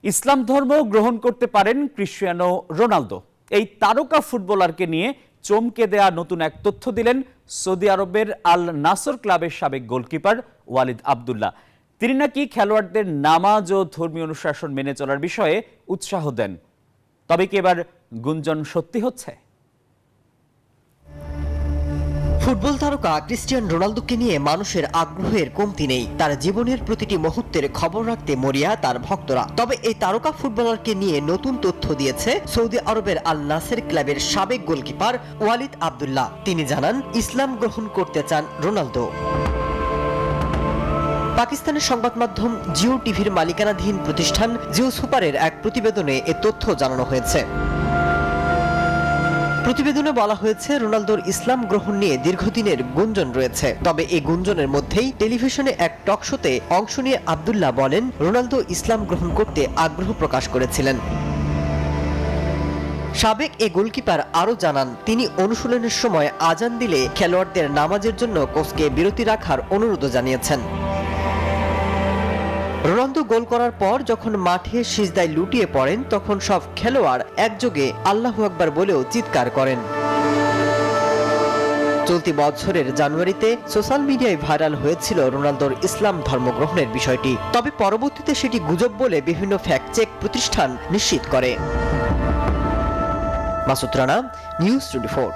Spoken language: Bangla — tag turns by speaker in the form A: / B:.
A: ইসলাম ধর্ম গ্রহণ করতে পারেন ক্রিশ্চিয়ানো রোনালদো। এই তারকা ফুটবলারকে নিয়ে চমকে দেয়া নতুন এক তথ্য দিলেন সৌদি আরবের আল নাসর ক্লাবের সাবেক গোলকিপার ওয়ালিদ আবদুল্লাহ। তিনি নাকি খেলোয়াড়দের নামাজ ও ধর্মীয় অনুশাসন মেনে চলার বিষয়ে উৎসাহ দেন। তবে কি এবার গুঞ্জন সত্যি হচ্ছে?
B: ফুটবল তারকা ক্রিস্টিয়ানো রোনালদোকে নিয়ে মানুষের আগ্রহের কমতি নেই। তার জীবনের প্রতিটি মুহূর্তের খবর রাখতে মরিয়া তার ভক্তরা। তবে এই তারকা ফুটবলারকে নিয়ে নতুন তথ্য দিয়েছে সৌদি আরবের আল নাসের ক্লাবের সাবেক গোলকিপার ওয়ালিদ আবদুল্লাহ। তিনি জানান, ইসলাম গ্রহণ করতে চান রোনালদো। পাকিস্তানের সংবাদ মাধ্যম জিও টিভির মালিকানাধীন প্রতিষ্ঠান জিও সুপারের এক প্রতিবেদনে এ তথ্য জানানো হয়েছে। প্রতিবেদনে বলা হয়েছে, রোনালদোর ইসলাম গ্রহণ নিয়ে দীর্ঘদিনের গুঞ্জন রয়েছে। তবে এই গুঞ্জনের মধ্যেই টেলিভিশনে এক টক শোতে অংশ নিয়ে আবদুল্লাহ বলেন, রোনালদো ইসলাম গ্রহণ করতে আগ্রহ প্রকাশ করেছিলেন। সাবেক এই গোলকিপার আরও জানান, তিনি অনুশীলনের সময় আজান দিলে খেলোয়াড়দের নামাজের জন্য কোচকে বিরতি রাখার অনুরোধ জানিয়েছেন। রোনালদো গোল করার পর যখন মাঠে সিজদায় লুটিয়ে পড়েন, তখন সব খেলোয়াড় একযোগে আল্লাহু আকবার বলেও চিৎকার করেন। চলতি বছরের জানুয়ারিতে সোশ্যাল মিডিয়ায় ভাইরাল হয়েছিল রোনালদোর ইসলাম ধর্মগ্রহণের বিষয়টি। তবে পরবর্তীতে সেটি গুজব বলে বিভিন্ন ফ্যাক্ট চেক প্রতিষ্ঠান নিশ্চিত করে। মাসুদ রানা, নিউজ 24।